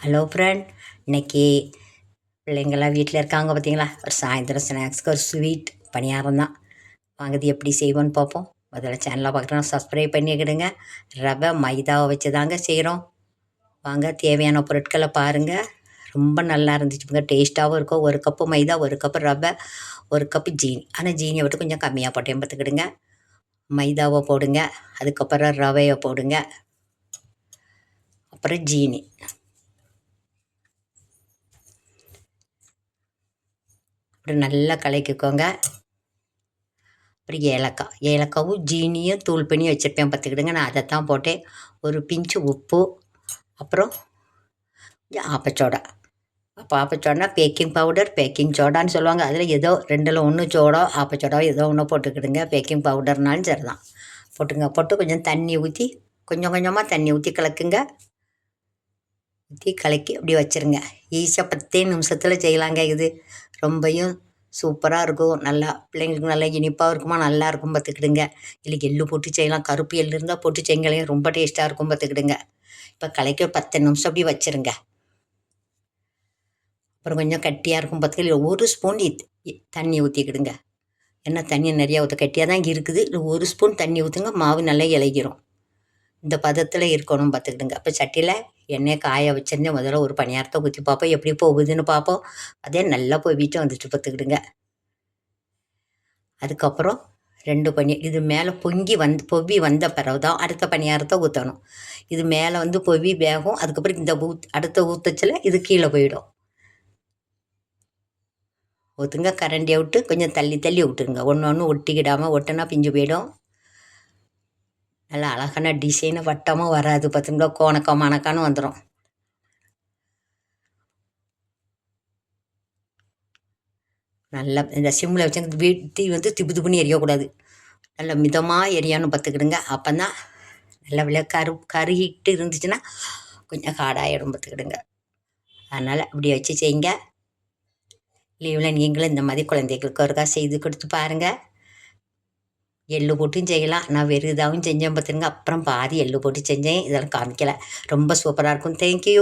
Hello friend, இன்றைக்கி பிள்ளைங்கள்லாம் வீட்டில் இருக்காங்க பார்த்தீங்களா. ஒரு சாயந்தரம் ஸ்நாக்ஸ்க்கு ஒரு ஸ்வீட் பணியாரம் தான். வாங்குறது எப்படி செய்வோன்னு பார்ப்போம். முதல்ல சேனலை பார்க்குறோன்னா சப்ஸ்கிரைப் பண்ணிக்கிடுங்க. ரவை மைதாவை வச்சு தாங்க செய்கிறோம். வாங்க, தேவையான பொருட்களை பாருங்கள். ரொம்ப நல்லா இருந்துச்சுங்க, டேஸ்ட்டாகவும் இருக்கும். 1 கப்பு மைதா, 1 கப்பு ரவை, 1 கப்பு ஜீனி. ஆனால் ஜீனியை விட்டு கொஞ்சம் கம்மியாக போட்டேன் பார்த்துக்கிடுங்க. மைதாவை போடுங்க, அதுக்கப்புறம் ரவையை போடுங்க, அப்புறம் ஜீனி. அப்படி நல்லா கலக்கிக்கோங்க. அப்புறம் ஏலக்காவும் ஜீனியும் தூள் பண்ணி வச்சுருப்பேன் பார்த்துக்கிடுங்க. நான் அதை தான் போட்டேன். ஒரு பிஞ்சு உப்பு, அப்புறம் ஆப்பச்சோடா. அப்போ ஆப்பச்சோடா பேக்கிங் பவுடர், பேக்கிங் சோடான்னு சொல்லுவாங்க. அதில் ஏதோ 2ல் 1 சோடா ஆப்பச்சோடாவோ ஏதோ ஒன்று போட்டுக்கிடுங்க. பேக்கிங் பவுடர்னாலும் சரி தான் போட்டுங்க. போட்டு கொஞ்சம் தண்ணி ஊற்றி கொஞ்சம் கொஞ்சமாக தண்ணி ஊற்றி கலக்குங்க. ஊற்றி கலக்கி அப்படி வச்சுருங்க. ஈஸியாக 10 நிமிஷத்தில் செய்யலாங்க. இது ரொம்பவும் சூப்பராக இருக்கும். நல்லா பிள்ளைங்களுக்கு நல்லா இனிப்பாகவும் இருக்குமா, நல்லா இருக்கும் பார்த்துக்கிடுங்க. இல்லை எள்ளு போட்டு செய்யலாம், கருப்பு எள்ளு இருந்தால் போட்டு செய்யுங்களேன், ரொம்ப டேஸ்ட்டாக இருக்கும் பார்த்துக்கிடுங்க. இப்போ கலக்கி 10 நிமிஷம் அப்படி வச்சுருங்க. அப்புறம் கொஞ்சம் கட்டியாக இருக்கும் பார்த்துக்கிட்டு 1 ஸ்பூன் தண்ணி ஊற்றிக்கிடுங்க. ஏன்னா தண்ணி நிறையா ஊற்ற கட்டியாக தான் இருக்குது. இல்லை 1 ஸ்பூன் தண்ணி ஊற்றுங்க, மாவு நல்லா இலகிரும். இந்த பதத்தில் இருக்கணும் பார்த்துக்கிடுங்க. அப்போ சட்டியில் எண்ணெயை காய வச்சுருந்தேன். முதல்ல ஒரு பணியாரத்தை ஊற்றி பார்ப்போம், எப்படி போகுதுன்னு பார்ப்போம். அதே நல்லா போய் வீட்டை வந்துட்டு பார்த்துக்கிடுங்க. அதுக்கப்புறம் 2 இது மேலே பொவ்வி வந்த பிறகு தான் அடுத்த பணியாரத்தை ஊற்றணும். இது மேலே பொவ்வி வேகும். அதுக்கப்புறம் இந்த அடுத்த ஊற்றச்சில் இது கீழே போயிடும். ஊற்றுங்க, கரண்டியை விட்டு கொஞ்சம் தள்ளி தள்ளி விட்டுருங்க. ஒன்று ஒட்டிக்கிடாமல், ஒட்டினா பிஞ்சு போயிடும். நல்லா அழகான டிசைனு வட்டமும் வராது பார்த்துங்களா, கோணக்கா மணக்கான்னு வந்துடும். நல்லா இந்த சிம்மில் வச்சு தீ திப்பு திப்புன்னு எரியக்கூடாது. நல்லா மிதமாக எரியான்னு பார்த்துக்கிடுங்க. அப்போ தான் நல்லா கருகிட்டு இருந்துச்சுன்னா கொஞ்சம் ஹார்டாகிடும் பார்த்துக்கிடுங்க. அதனால் அப்படி வச்சு செய்யுங்க. லீவில் நீங்களும் இந்த மாதிரி குழந்தைகளுக்கு ஒருக்கா செய்து கொடுத்து பாருங்கள். எள்ளு போட்டும் செய்யலாம். நான் வெறும் இதாகவும் செஞ்சேன் பார்த்துருங்க. அப்புறம் பாதி எள்ளு போட்டு செஞ்சேன், இதெல்லாம் காமிக்கலை. ரொம்ப சூப்பராக இருக்கும். தேங்க்யூ.